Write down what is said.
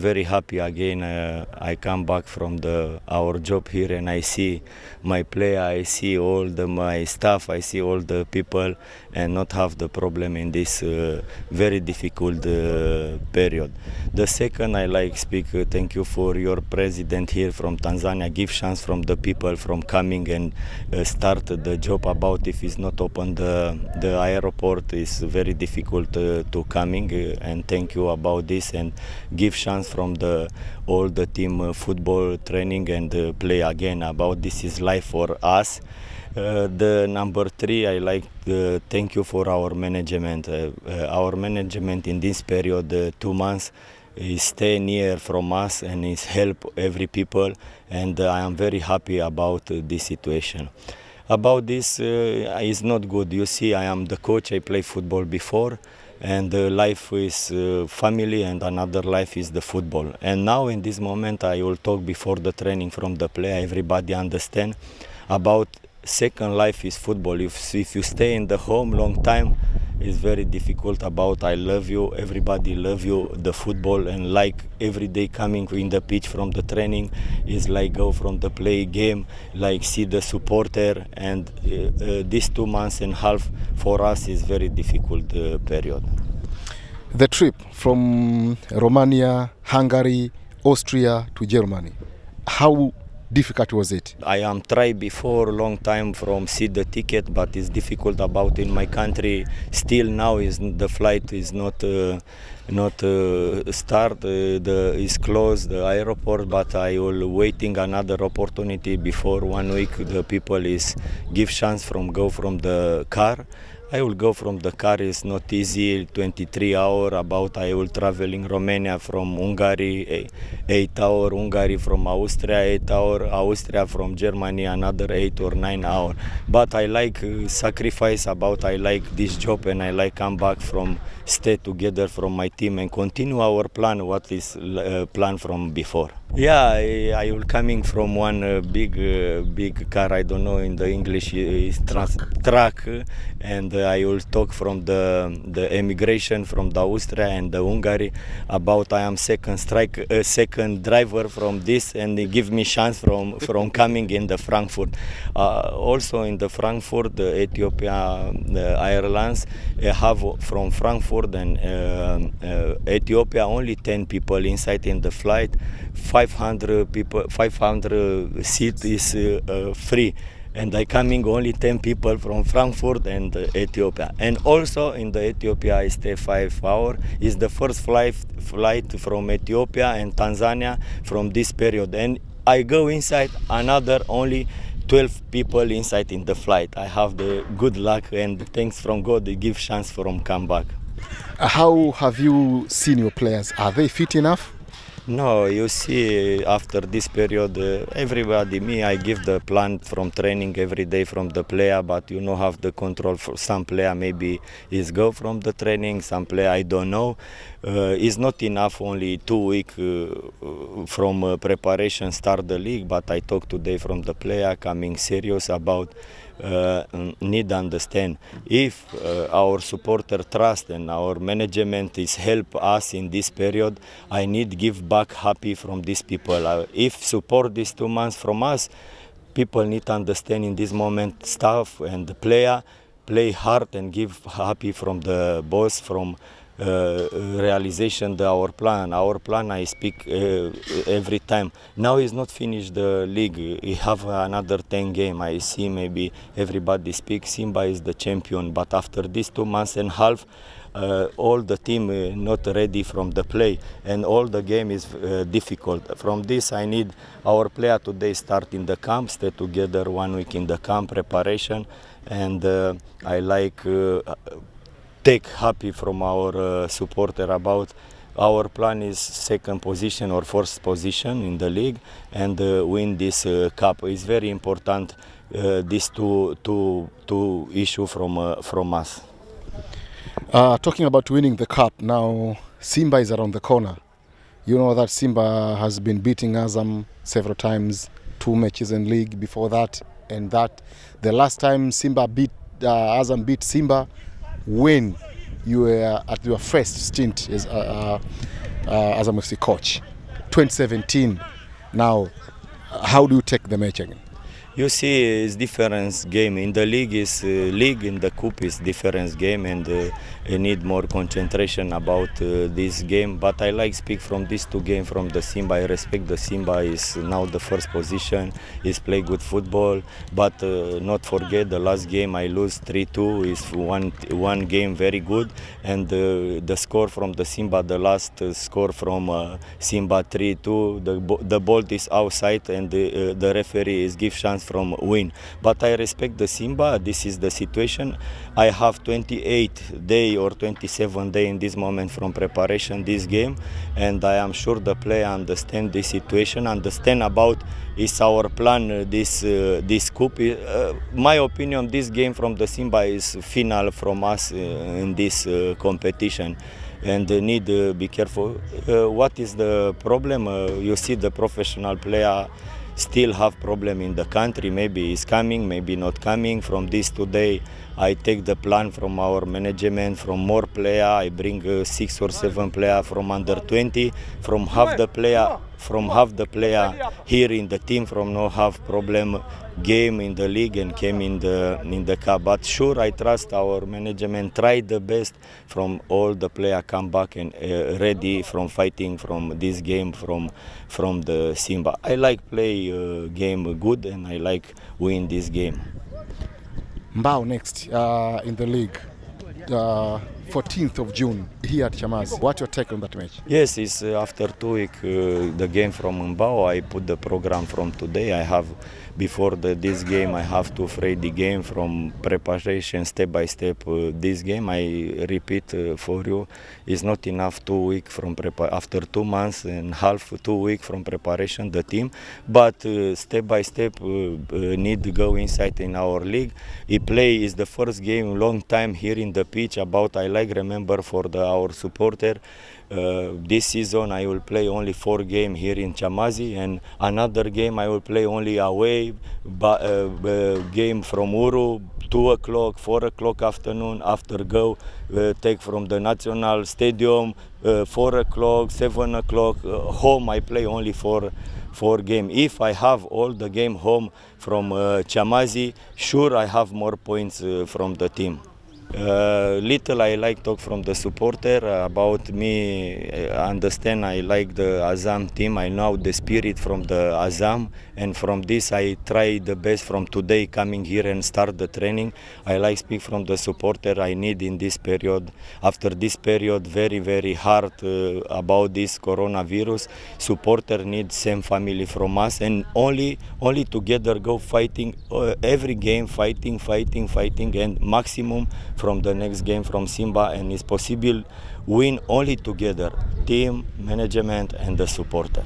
very happy again. I come back from our job here and I see my player, I see all my staff, I see all the people, and not have the problem in this very difficult period. The second, I like speak thank you for your president here from Tanzania. Give chance from the people from coming and start the job. About if it's not open the airport is very difficult to coming, and thank you about this, and give chance from all the team football training and play again. About this is life for us. The number three, I like thank you for our management. Our management in this period, 2 months, is stay near from us and is help every people, and I am very happy about this situation. About this is not good. You see, I am the coach, I play football before, and life is family, and another life is the football. And now in this moment I will talk before the training from the player, everybody understand about second life is football. If you stay in the home long time, it's very difficult. About I love you, everybody love you, the football, and like every day coming in the pitch from the training is like go from the play game, like see the supporter, and these 2 months and half for us is very difficult period. The trip from Romania, Hungary, Austria to Germany, how difficult was it? I am tried before long time from see the ticket, but it's difficult about in my country. Still now is the flight is not start. Is closed the airport, but I will waiting another opportunity before 1 week. The people is give chance from go from the car. I will go from the car, is not easy, 23 hours. About I will travel in Romania from Hungary, 8 hours, Hungary from Austria, 8 hours, Austria from Germany, another 8 or 9 hours. But I like sacrifice, about I like this job, and I like come back from stay together from my team and continue our plan, what is plan from before. Yeah, I will coming from one big car, I don't know in the English is truck, and I will talk from the immigration from the Austria and the Hungary. About I am second driver from this, and they give me chance from coming in the Frankfurt. Also in the Frankfurt, the Ethiopia Airlines have from Frankfurt and Ethiopia only 10 people inside in the flight. 500 people, 500 seat is free, and I coming only 10 people from Frankfurt and Ethiopia. And also in the Ethiopia I stay 5 hours. Is the first flight from Ethiopia and Tanzania from this period, and I go inside another only 12 people inside in the flight. I have the good luck, and thanks from God they give chance from come back. How have you seen your players? Are they fit enough? No, you see, after this period, everybody, me, I give the plan from training every day from the player, but you know, have the control for some player, maybe is go from the training, some player, I don't know. It's not enough only 2 weeks from preparation start the league, but I talk today from the player coming serious about need to understand if our supporter trust and our management is help us in this period. I need give back happy from these people. If support these 2 months from us, people need to understand in this moment staff and the player play hard and give happy from the boss from realization our plan. Our plan, I speak every time. Now is not finished the league. We have another 10 game. I see maybe everybody speak Simba is the champion, but after these 2 months and a half, all the team not ready from the play, and all the game is difficult. From this, I need our player today start in the camp, stay together 1 week in the camp preparation, and I like take happy from our supporter about our plan is second position or first position in the league, and win this cup. It's very important, these two issue from us. Talking about winning the cup, now Simba is around the corner. You know that Simba has been beating Azam several times, 2 matches in league before that, and that the last time Simba beat Azam beat Simba when you were at your first stint as Azam FC coach. 2017. Now, how do you take the match again? You see, it's different game. In the league is league, in the cup is different game, and I need more concentration about this game. But I like speak from these two games from the Simba. I respect the Simba is now the first position. Is play good football, but not forget the last game I lose 3-2 is one game very good, and the score from the Simba, the last score from Simba 3-2. The ball is outside, and the referee is give chance from win. But I respect the Simba. This is the situation. I have 28 day or 27 day in this moment from preparation this game, and I am sure the player understand this situation, understand about is our plan this cup. My opinion, this game from the Simba is final from us in this competition, and need to be careful. What is the problem? You see the professional player still have problem in the country. Maybe it's coming, maybe not coming. From this today, I take the plan from our management, from more player. I bring 6 or 7 player from under 20, from half the player here in the team, from no half problem game in the league and came in the cup. But sure, I trust our management try the best from all the player come back and ready from fighting from this game from the Simba. I like play game good, and I like win this game. Mbao next in the league, 14th of June here at Chamazi. What's your take on that match? Yes, it's after 2 weeks the game from Mbao. I put the program from today. I have before this game I have to afraid the game from preparation step by step. This game I repeat for you is not enough 2 weeks from after 2 months and half 2 weeks from preparation the team, but step by step need to go inside in our league. He play is the first game long time here in the pitch. About I like remember for our supporter. This season I will play only 4 games here in Chamazi, and another game I will play only away, game from Uru, 2 o'clock, 4 o'clock afternoon, after go take from the National Stadium, 4 o'clock, 7 o'clock, home I play only 4 games. If I have all the game home from Chamazi, sure I have more points from the team. Little I like talk from the supporter about me. Understand I like the Azam team. I know the spirit from the Azam, and from this I try the best from today coming here and start the training. I like speak from the supporter. I need in this period, after this period very hard about this coronavirus. Supporter need same family from us, and only together go fighting every game, fighting, and maximum from the next game from Simba, and it's possible win only together, team, management and the supporter.